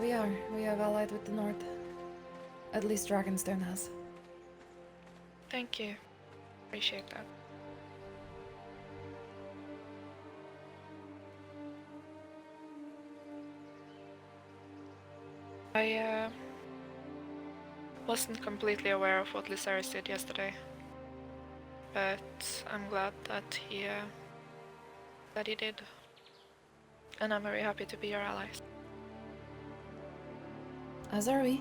we are. We have allied with the North. At least Dragonstone has. Thank you. Appreciate that. I wasn't completely aware of what Lysaris did yesterday, but I'm glad that he did, and I'm very happy to be your ally. As are we.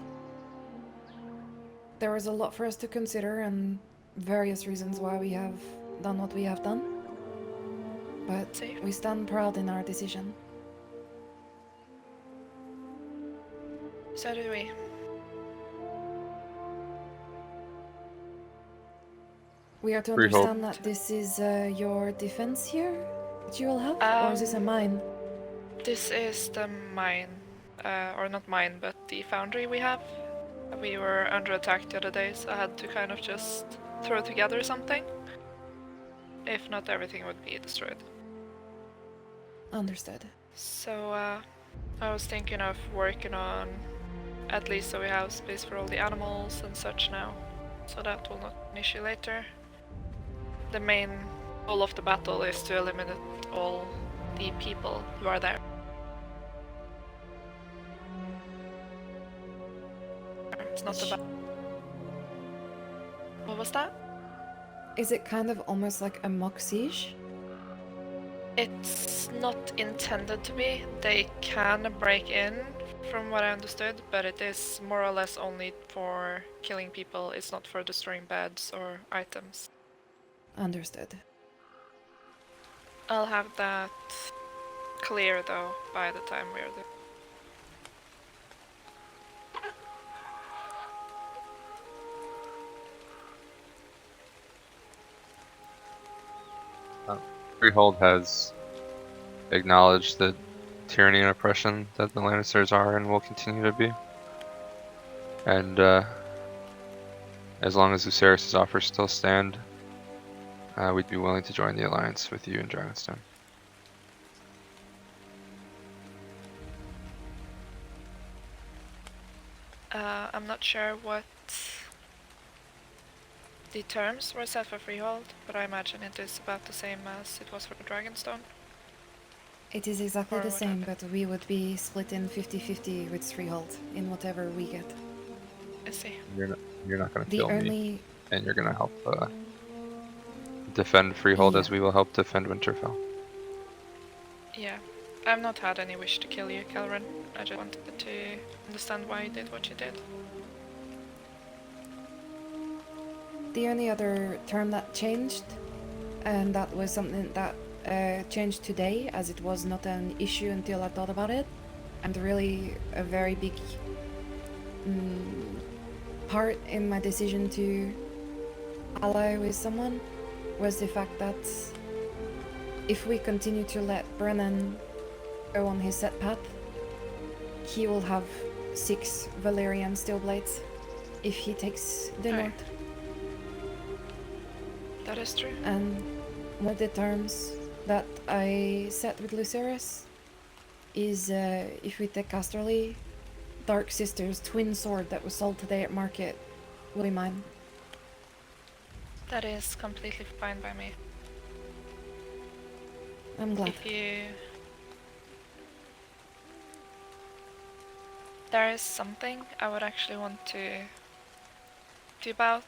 There was a lot for us to consider and various reasons why we have done what we have done. But we stand proud in our decision. So do we. We are to Freehold. understand that this is your defense here that you will have? Or is this a mine? This is the mine. Or not mine, but the foundry we have. We were under attack the other day, so I had to kind of just throw together something. If not, everything would be destroyed. Understood. So I was thinking of working on, at least so we have space for all the animals and such now. So that will not be an issue later. The main goal of the battle is to eliminate all the people who are there. It's not about... What was that? Is it kind of almost like a mock siege? It's not intended to be. They can break in, from what I understood, but it is more or less only for killing people. It's not for destroying beds or items. Understood. I'll have that clear, though, by the time we're there. Freehold has acknowledged the tyranny and oppression that the Lannisters are and will continue to be. And as long as Lucerys' offers still stand, we'd be willing to join the alliance with you and Dragonstone. I'm not sure what the terms were set for Freehold, but I imagine it is about the same as it was for Dragonstone. It is exactly Or the same, whatever. but we would be split in 50-50 with Freehold in whatever we get. I see. You're not going to The kill only... me, and you're going to help defend Freehold as we will help defend Winterfell. Yeah. I've not had any wish to kill you, Kelren. I just wanted to understand why you did what you did. The only other term that changed, and that was something that changed today, as it was not an issue until I thought about it, and really a very big part in my decision to ally with someone, was the fact that if we continue to let Brennan go on his set path, he will have 6 Valyrian steel blades if he takes the north. That is true. And one of the terms that I set with Lucerys is if we take Casterly, Dark Sister's twin sword that was sold today at market will be mine. That is completely fine by me. I'm glad. If you... There is something I would actually want to do about.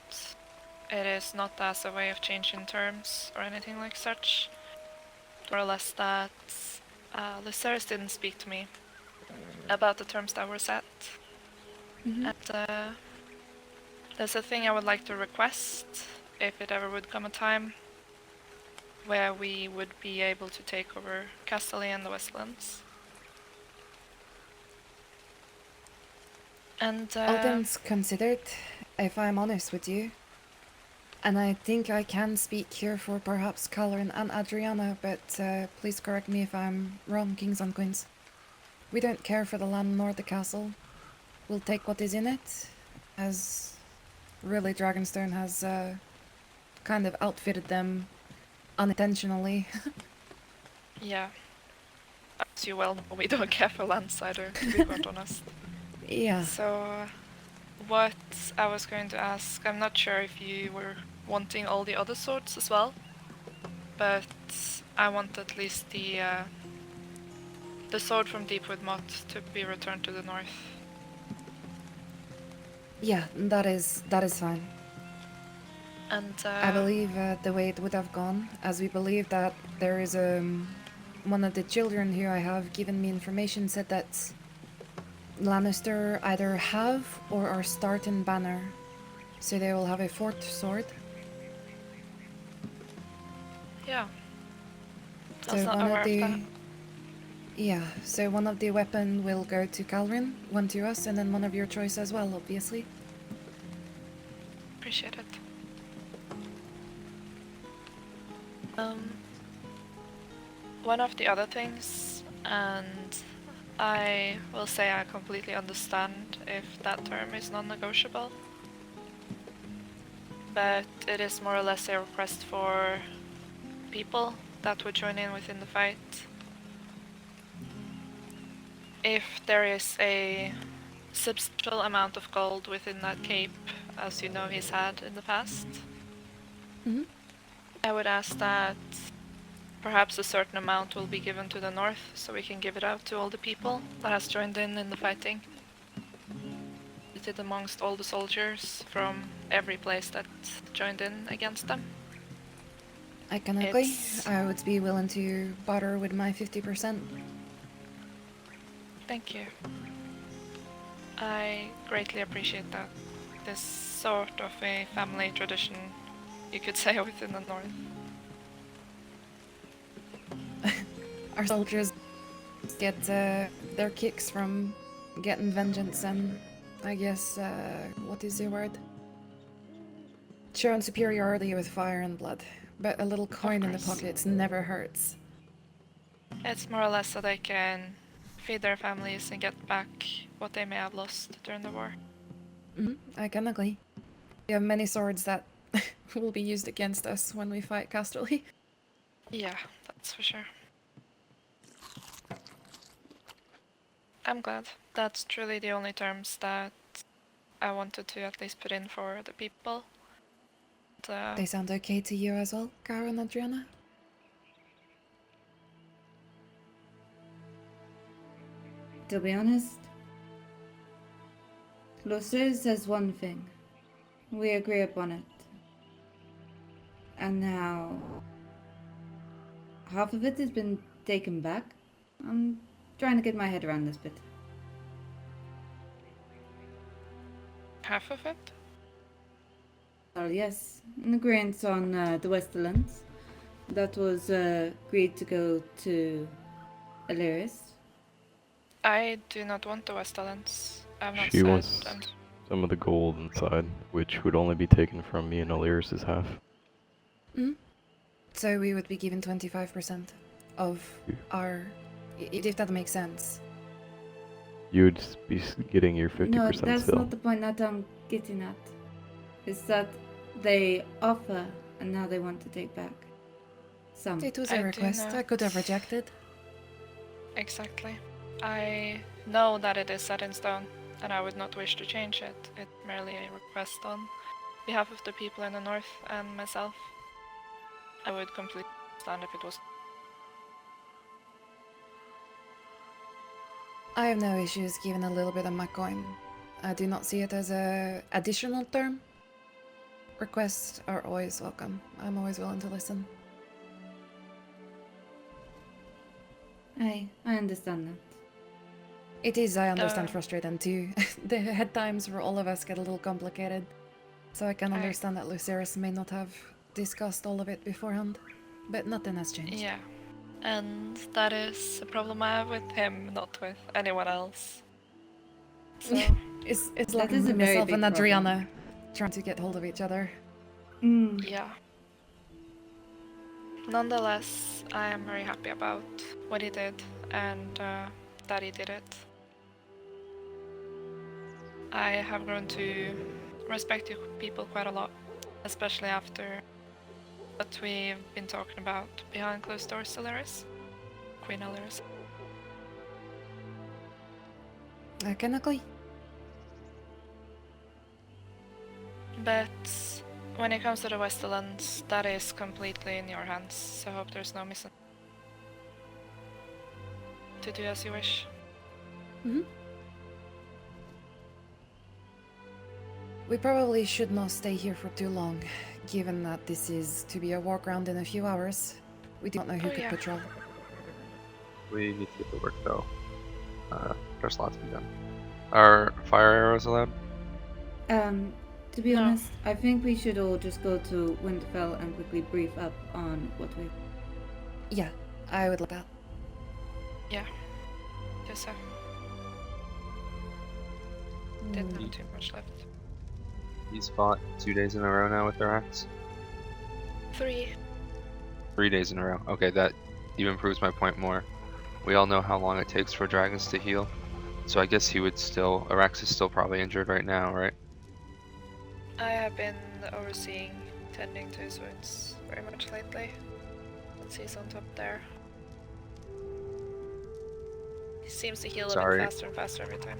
It is not as a way of changing terms or anything like such. More or less that Lucerys didn't speak to me about the terms that were set. Mm-hmm. And there's a thing I would like to request, if it ever would come a time, where we would be able to take over Casterly and the Westlands. And All things considered, if I'm honest with you, and I think I can speak here for perhaps Caloran and Adriana, but please correct me if I'm wrong, kings and queens. We don't care for the land nor the castle. We'll take what is in it, as really Dragonstone has kind of outfitted them unintentionally. yeah. As you well know, we don't care for lands either, to be quite honest. Yeah. So, what I was going to ask, I'm not sure if you were wanting all the other swords as well, but I want at least the sword from Deepwood Motte to be returned to the north. Yeah, that is fine. And I believe the way it would have gone, as we believe that there is one of the children who I have given me information said that Lannister either have or are starting banner, so they will have a fourth sword. yeah, I So was not one aware of of that. the so one of the weapon will go to Calvin, one to us, and then one of your choice as well, obviously. Appreciate it. One of the other things, and I will say I completely understand if that term is non-negotiable, but it is more or less a request for people that would join in within the fight. If there is a substantial amount of gold within that cape, as you know he's had in the past, I would ask that perhaps a certain amount will be given to the north, so we can give it out to all the people that has joined in the fighting. It amongst all the soldiers from every place that joined in against them. I can agree. It's... I would be willing to barter with my 50%. Thank you. I greatly appreciate that. This sort of a family tradition, you could say, within the north. Our soldiers get their kicks from getting vengeance and, I guess, what is the word? Showing superiority with fire and blood. But a little coin in the course. pockets never hurts. It's more or less so they can feed their families and get back what they may have lost during the war. I can agree. We have many swords that will be used against us when we fight Casterly. Yeah, that's for sure. I'm glad. That's truly the only terms that I wanted to at least put in for the people. They sound okay to you as well, Cara and Adriana? To be honest, Lucer says one thing. We agree upon it. And now, half of it has been taken back. I'm trying to get my head around this bit. Half of it? Well, yes, an agreement on the Westerlands. That was agreed to go to Illyris. I do not want the Westerlands. I'm not She sad. wants some of the gold inside, which would only be taken from me and Illyris' half. So we would be given 25% of our... if that makes sense. You would be getting your 50% No, that's still. not the point that I'm getting at. It's that they offer and now they want to take back some. It was I a do request I could have not- rejected. Exactly. I know that it is set in stone, and I would not wish to change it. It's merely a request on behalf of the people in the north and myself. I would completely understand if it was... I have no issues giving a little bit of my coin. I do not see it as a additional term. Requests are always welcome. I'm always willing to listen. I understand that. It is, I understand, Uh, frustrating too. The head times for all of us get a little complicated. So I can I- understand that Lucerys may not have discussed all of it beforehand. But nothing has changed. Yeah. And that is a problem I have with him, not with anyone else. So, It's That like is a very myself big and problem. Adriana trying to get hold of each other. yeah. Nonetheless, I am very happy about what he did and that he did it. I have grown to respect you people quite a lot, especially after what we've been talking about behind closed doors, Illyris. Queen Illyris. I can agree. But when it comes to the Westerlands, that is completely in your hands, so I hope there's no missing. To do as you wish. We probably should not stay here for too long, given that this is to be a walk around in a few hours. We do not know who Oh, could yeah. patrol. We need to get to work though. There's a lot to be done. Are fire arrows allowed? To be No. honest, I think we should all just go to Winterfell and quickly brief up on what we. Yeah, I would like that. Yes, sir. Didn't have too much left. He's fought 2 days in a row now with their axe. 3. 3 days in a row. Okay, that even proves my point more. We all know how long it takes for dragons to heal. So I guess he would still, Arax is still probably injured right now, right? I have been overseeing, tending to his wounds very much lately. Once he's on top there. He seems to heal a Sorry. bit faster and faster every time.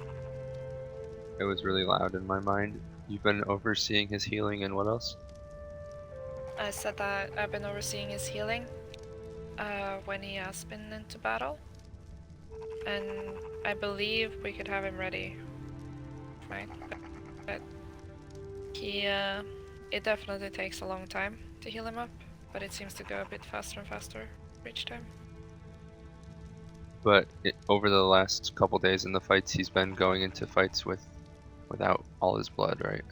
It was really loud in my mind. You've been overseeing his healing and what else? I said that I've been overseeing his healing when he has been into battle. And I believe we could have him ready. Right? But it definitely takes a long time to heal him up, but it seems to go a bit faster and faster each time. But over the last couple days in the fights, he's been going into fights without all his blood, right?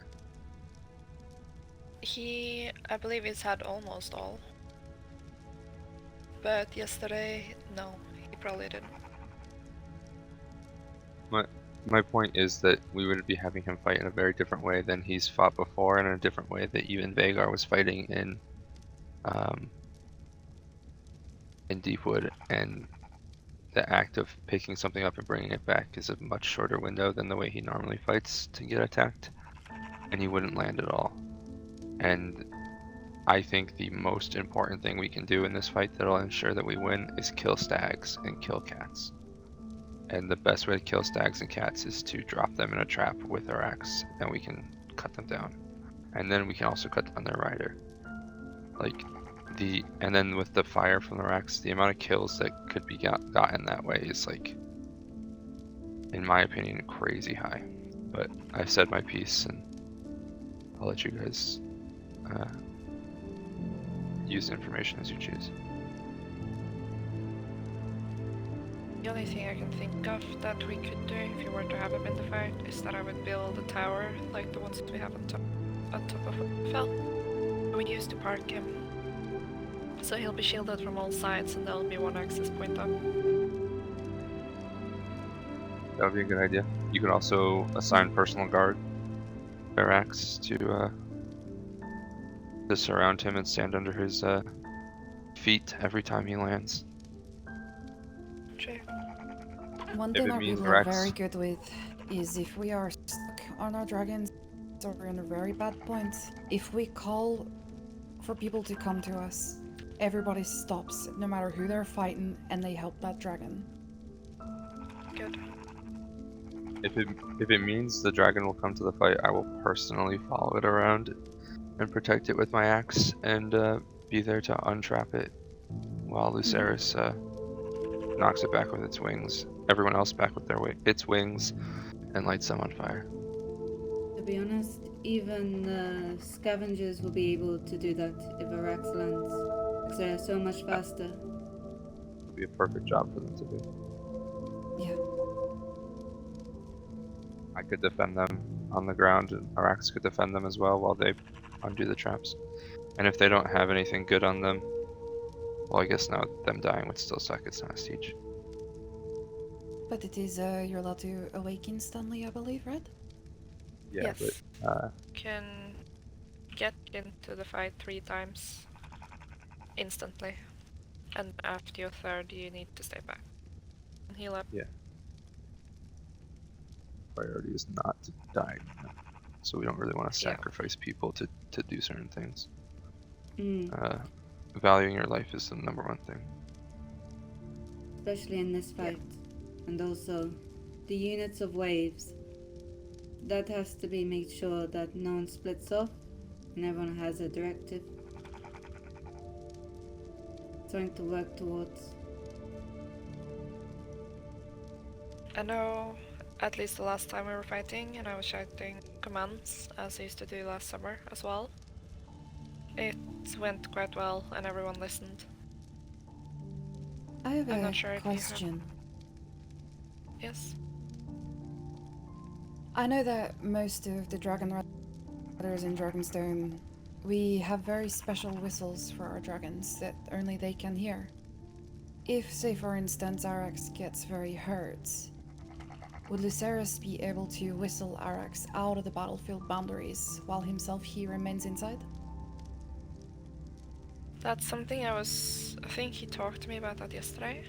I believe he's had almost all. But yesterday, no, he probably didn't. My point is that we would be having him fight in a very different way than he's fought before, and in a different way that even Vagar was fighting in Deepwood, and the act of picking something up and bringing it back is a much shorter window than the way he normally fights to get attacked, and he wouldn't land at all. And I think the most important thing we can do in this fight that'll ensure that we win is kill stags and kill cats. And the best way to kill stags and cats is to drop them in a trap with our axe, and we can cut them down. And then we can also cut down their rider. And then with the fire from the axe, the amount of kills that could be gotten that way is, like, in my opinion, crazy high. But I've said my piece, and I'll let you guys use the information as you choose. The only thing I can think of that we could do if you were to have him in the fight is that I would build a tower like the ones we have on top of Winterfell. We used to park him. So he'll be shielded from all sides and there'll be one access point up. That would be a good idea. You could also assign personal guard barracks to surround him and stand under his feet every time he lands. True. One If thing it that means people are Rex. very good with is if we are stuck on our dragons or we're in a very bad point, if we call for people to come to us, everybody stops, no matter who they're fighting, and they help that dragon. Good. If it means the dragon will come to the fight, I will personally follow it around and protect it with my axe, and be there to untrap it while Lucerys knocks it back with its wings. Everyone else back with its wings, and lights them on fire. To be honest, even scavengers will be able to do that if Arax lands, because they are so much faster. It would be a perfect job for them to do. Yeah. I could defend them on the ground, and Arax could defend them as well while they undo the traps. And if they don't have anything good on them, well, I guess now them dying would still suck. It's not a siege. But it is, you're allowed to awaken Stanley, I believe, right? Yeah, Yes. but Can get into the fight 3 times instantly. And after your third you need to stay back and heal up. priority is not to die. So we don't really want to Yeah. sacrifice people to do certain things. Mm. Valuing your life is the #1 thing. Especially in this fight. And also, the units of waves. That has to be made sure that no one splits off And everyone has a directive. Trying to work towards. I know at least the last time we were fighting and I was shouting commands as I used to do last summer as well. It went quite well and everyone listened. I have I'm a not sure if you have- question. Yes. I know that most of the Dragon Riders in Dragonstone, we have very special whistles for our dragons that only they can hear. If, say for instance, Arax gets very hurt, would Lucerys be able to whistle Arax out of the battlefield boundaries while himself he remains inside? That's something I think he talked to me about that yesterday.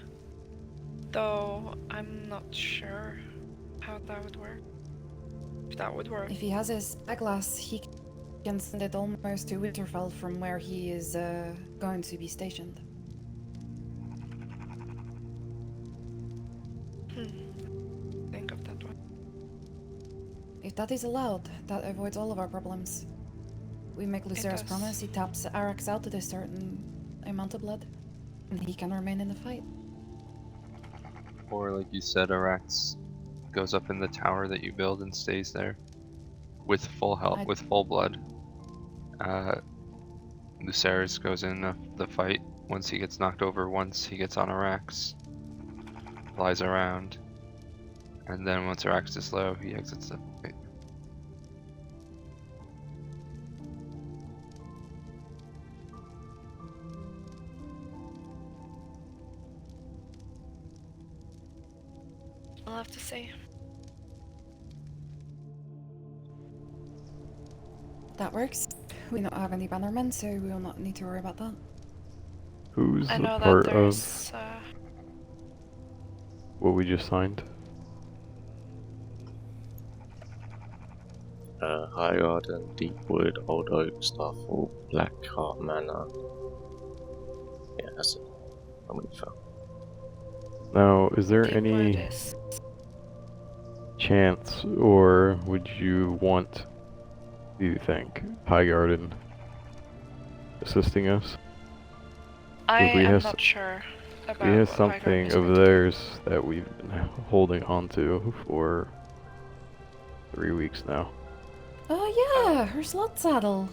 Though I'm not sure how that would work. If that would work. If he has his spyglass, he can send it almost to Winterfell from where he is going to be stationed. Think of that one. If that is allowed, that avoids all of our problems. We make Lucerys does. promise he taps Arax out to a certain amount of blood, and he can remain in the fight. Or like you said, Arax goes up in the tower that you build and stays there with full health, with full blood. Lucerys goes in the fight once he gets knocked over, once he gets on Arax, flies around, and then once Arax is low, he exits the fight. I'll have to see. That works. We don't have any bannermen, so we will not need to worry about that. Who's I the know that part of there's what we just signed? High Garden, Deepwood, Old Oak, Starfall, Blackheart Manor. Yeah, that's it. Winterfell. Now, is there Deepwood any is chance, or would you want, do you think, High Garden assisting us? I we am have not sure about We have what something Highgarden is of going to do. theirs that we've been holding on to for 3 weeks now. Oh yeah, her slot saddle.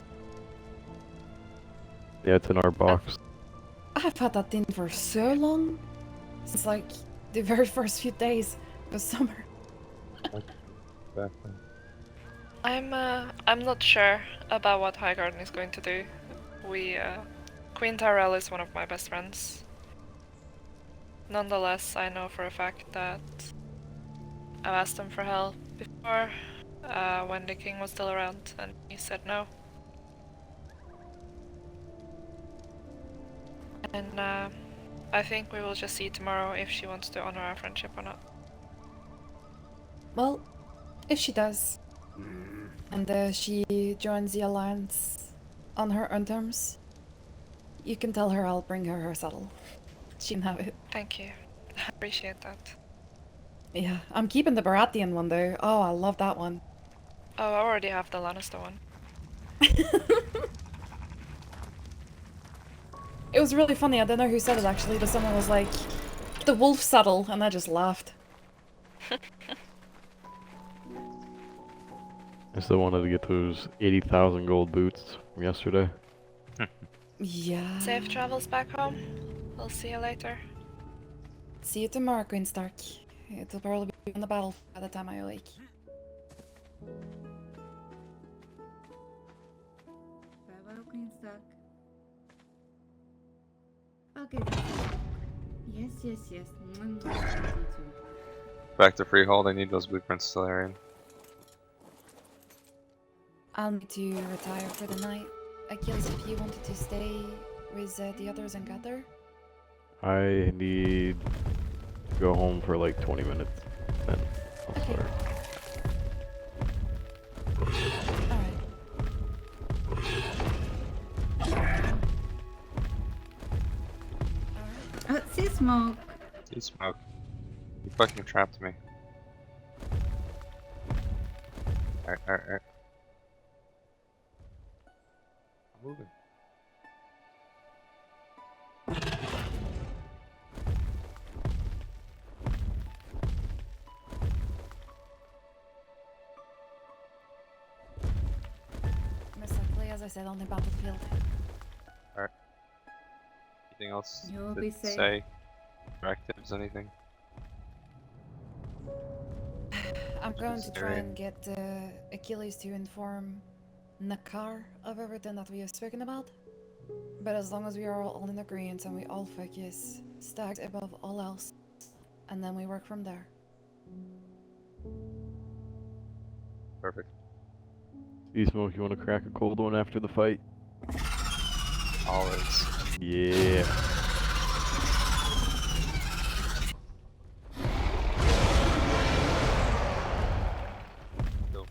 Yeah, it's in our box. I've had that thing for so long. Since like the very first few days of summer. Back then. I'm not sure about what Highgarden is going to do. Queen Tyrell is one of my best friends. Nonetheless, I know for a fact that I've asked him for help before, when the king was still around, and he said no. And I think we will just see tomorrow if she wants to honor our friendship or not. Well, if she does, and she joins the alliance on her own terms, you can tell her I'll bring her saddle. She can have it. Thank you. I appreciate that. Yeah, I'm keeping the Baratheon one though. Oh, I love that one. Oh, I already have the Lannister one. It was really funny. I don't know who said it actually, but someone was like, the wolf saddle, and I just laughed. I still wanted to get those 80,000 gold boots from yesterday. Yeah. Safe travels back home. I'll see you later. See you tomorrow, Queen Stark. It'll probably be on the battle by the time I awake. Farewell, Queen Stark. Okay, that's it. Yes, yes, yes. You too. Back to Freehold, I need those blueprints still, Arian. I'll need to retire for the night. Achilles, if you wanted to stay with the others and gather. I need to go home for like 20 minutes, then I'll Okay. start. Alright. See smoke. You smoke. You fucking trapped me. Alright. moving. Most likely, as I said, on the battlefield. Anything else You'll to be safe. say? Directives, anything? I'm going to try Alright. and get Achilles to inform Nakar of everything that we have spoken about. But as long as we are all in agreement and we all focus stags above all else, and then we work from there. Perfect. Smoke, you want to crack a cold one after the fight? Always. Yeah. Cool.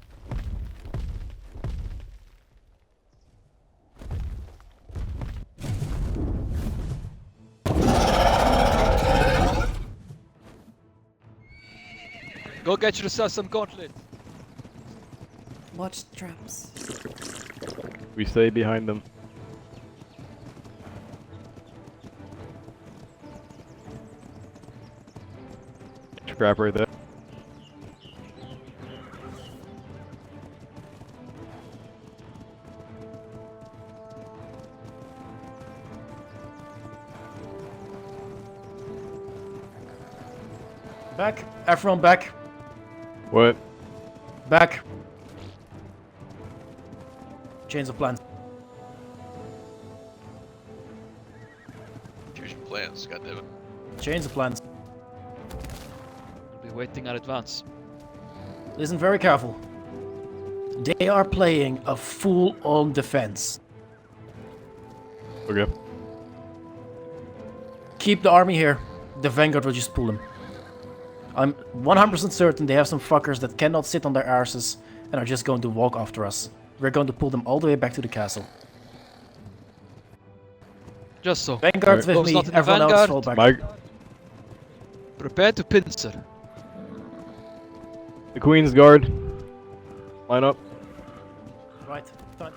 Go get yourself some gauntlet. Watch traps. We stay behind them. Trap right there. Back. Everyone back. What? Back. Change of plans. Change your plans, goddammit. Change the plans. We'll be waiting in advance. Listen very careful. They are playing a full-on defense. Okay. Keep the army here. The Vanguard will just pull them. I'm 100% certain they have some fuckers that cannot sit on their arses and are just going to walk after us. We're going to pull them all the way back to the castle. Just so. Vanguard with Those me, not in the everyone else vanguard, fall back. Mike, prepare to pincer. the Queen's Guard. Line up. Right, done.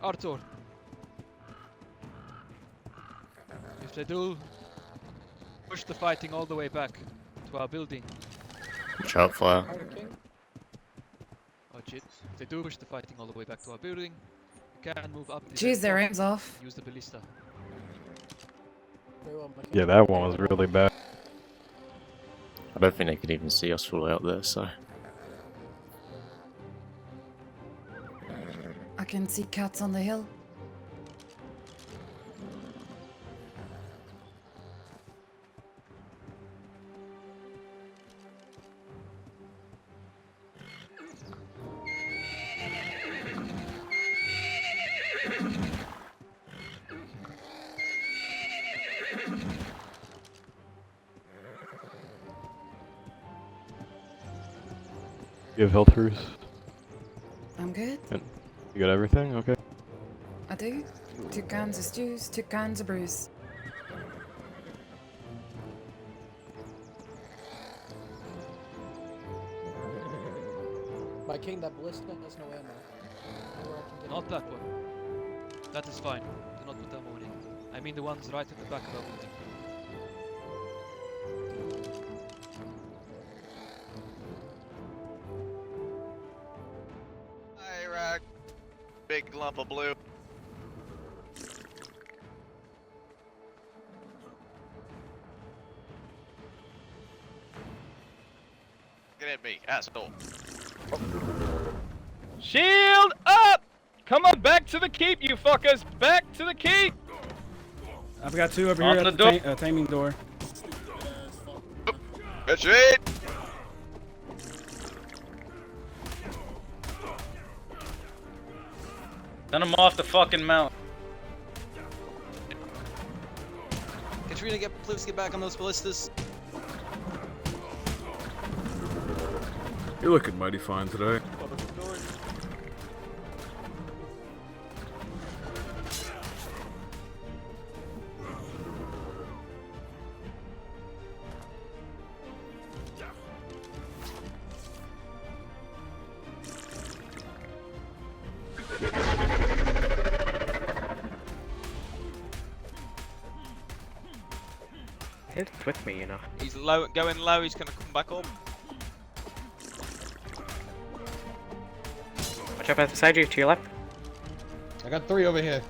Arthur. If they do, push the fighting all the way back to our building. Shout fire. Oh shit. If they do push the fighting all the way back to our building, we can move up. the Jeez, their hill aim's off. and use the ballista. Yeah, that one was really bad. I don't think they could even see us from out there, so. I can see cats on the hill. You have health first. I'm good. You got everything? Okay. I do. 2 cans of stews, 2 cans of brews. My king, that ballista has no ammo. Where I can get Not that one. That is fine. Do not put ammo in it. I mean the ones right at the back of our building. Hi, Rock. Big lump of blue. Get at me, asshole. Shield up! Come on, back to the keep, you fuckers! Back to the keep! I've got 2 over On here the at door. the taming door. Retreat! Send them off the fucking mount. Katrina, please get back on those ballistas. You're looking mighty fine today. It's with me, you know. He's low, going low. He's gonna come back up. Watch out beside you, to your left. I got 3 over here.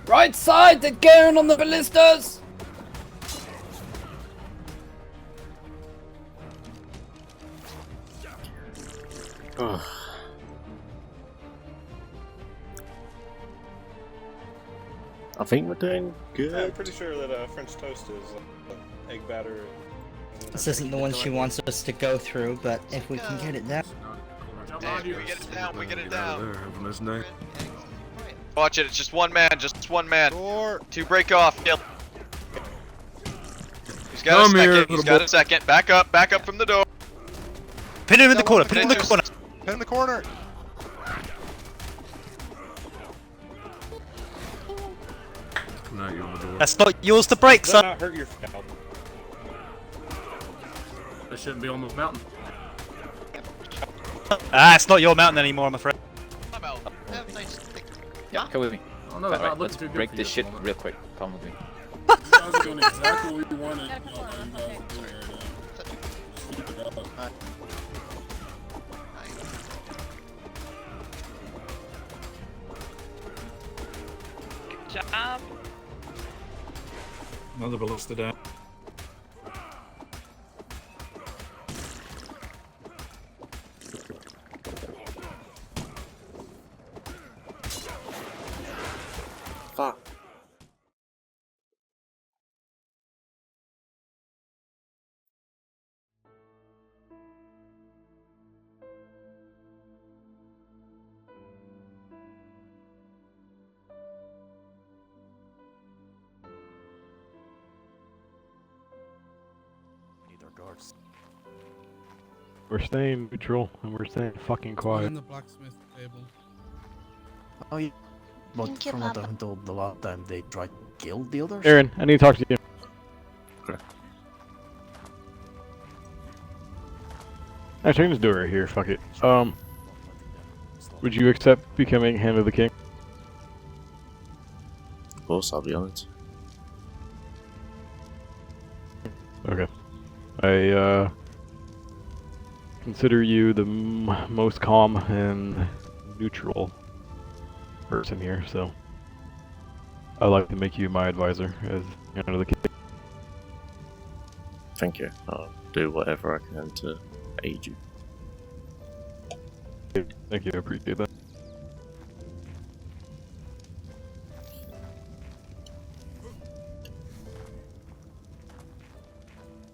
Right side, they're going on the ballistas! I think we're doing good. Yeah, I'm pretty sure that French toast is egg batter. This isn't the one she wants us to go through, but if we can get it down. Hey, we get it down, we get it down. Have a nice night. Watch it, it's just one man, just one man. 2 break off. Yep. He's got Come a here, second, he's got little a second. Back up from the door. Pin him in the corner. Pin him in the corner. Pin him in the corner. Now you on the door. That's not yours to break, Does son. that not hurt your scalp? That shouldn't be on the mountain. Ah, it's not your mountain anymore, I'm afraid. I'm out. Have a nice Yeah, come with me. Oh no, Right, not let's looking too good break for this you shit at the moment. real quick. Come with me. You guys are doing exactly what you wanted. You guys to do right now. Just keep it up. Good job. Another ballista down. Fuck. Need our guards. We're staying neutral and we're staying fucking quiet. the blacksmith table. Oh, yeah. But from what I've been told, the last time they tried to kill the others. Aaron, I need to talk to you. Okay. Actually, I can just do it right here. Fuck it. Would you accept becoming Hand of the King? Of course, I'll be honest. Okay. I consider you the most calm and neutral person here, so I'd like to make you my advisor as Hand of the King. Thank you. I'll do whatever I can to aid you. Thank you, I appreciate that.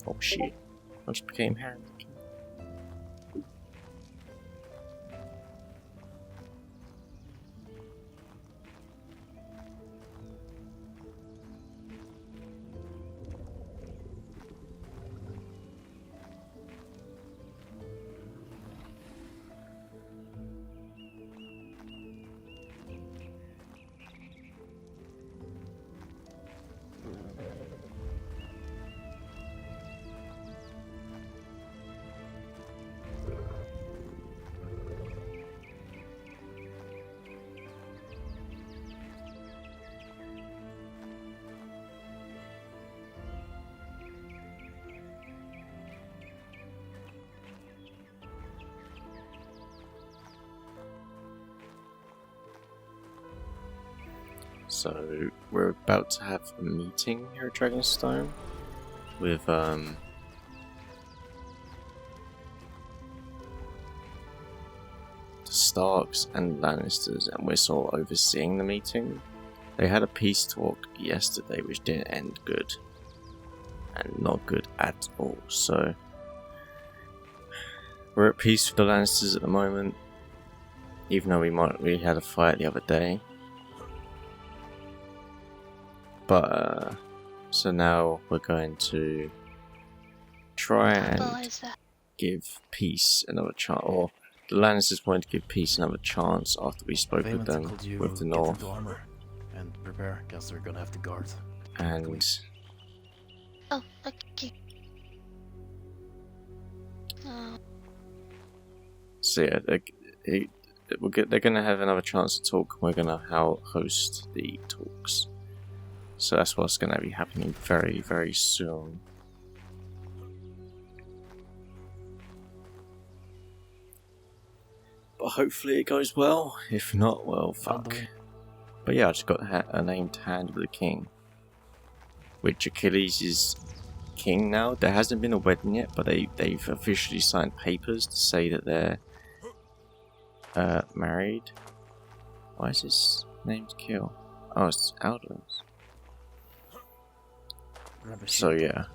Oh shit. I just became Hand. So we're about to have a meeting here at Dragonstone with the Starks and Lannisters, and we're sort of overseeing the meeting. They had a peace talk yesterday which didn't end good, and not good at all. So we're at peace with the Lannisters at the moment, even though we had a fight the other day. But so now we're going to try and give peace another chance, or the Lannisters wanted to give peace another chance after we spoke with them with the North. Armor and prepare, because we're gonna have to guard. And Oh, okay. Oh. so yeah, they're gonna have another chance to talk. We're gonna host the talks. So that's what's gonna be happening very, very soon. But hopefully it goes well. If not, well, fuck. But yeah, I just got a named hand of the king. Which Achilles is king now. There hasn't been a wedding yet, but they've officially signed papers to say that they're married. Why is his name's Kill? Oh, it's Aldous. So yeah.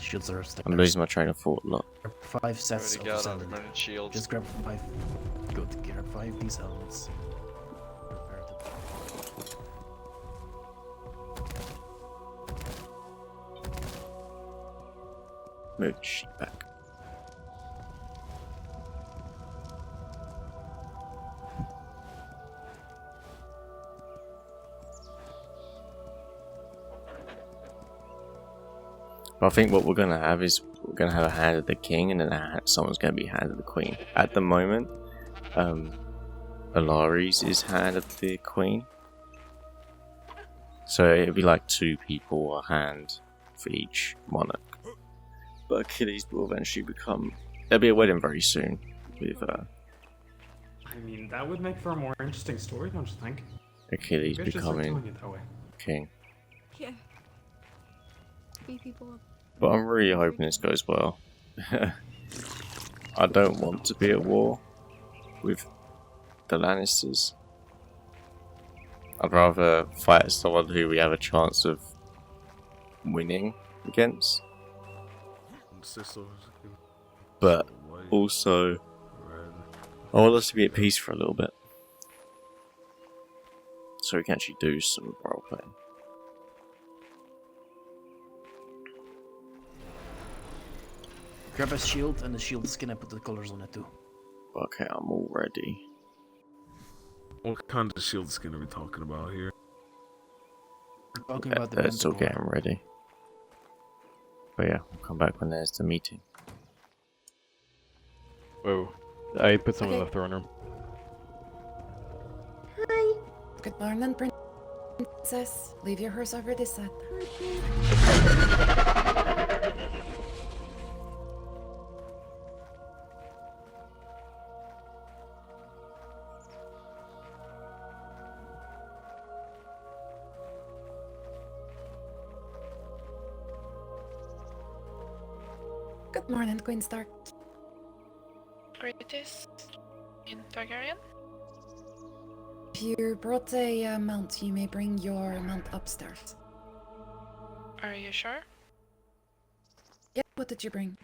Shields are I'm losing my train of thought a lot. 5 sets of ascendant. Shields. Just grab 5. Good. Grab 5 these helmets. Move the sheet back. But I think what we're going to have is we're going to have a hand of the king, and then someone's going to be hand of the queen. At the moment, Alaris is hand of the queen. So it'll be like 2 people a hand for each monarch. But Achilles will eventually become... There'll be a wedding very soon with I mean, that would make for a more interesting story, don't you think? Achilles Maybe I should start becoming doing it that way. king. Yeah. Beat people up. But I'm really hoping this goes well. I don't want to be at war with the Lannisters. I'd rather fight someone who we have a chance of winning against. But also, I want us to be at peace for a little bit, so we can actually do some role playing. Grab a shield, and the shield skin and put the colors on it too. Okay, I'm all ready. What kind of shield skin are we talking about here? We're talking about the It's okay, I'm ready. But yeah, we'll come back when there's the meeting. Whoa. I put some in the throne room. Hi. Good morning, princess. Leave your horse over this side. Good morning, Queen Stark. Greatest in Targaryen. If you brought a mount, you may bring your mount upstairs. Are you sure? Yeah, what did you bring?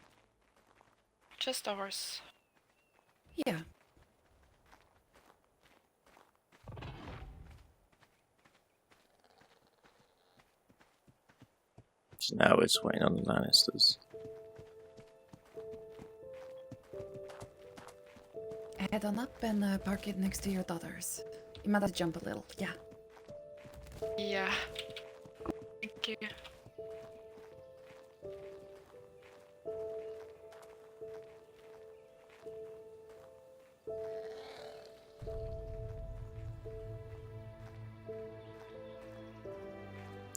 Just a horse. Yeah. So now it's waiting on the Lannisters. Head on up and park it next to your daughters. You might have to jump a little, yeah. Yeah. Thank you.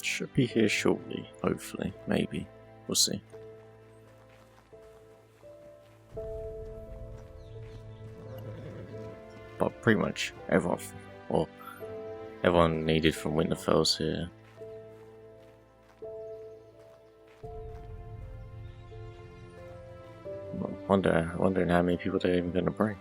Should be here shortly, hopefully, maybe. We'll see. But pretty much everyone needed from Winterfell's here. Wondering how many people they're even going to bring.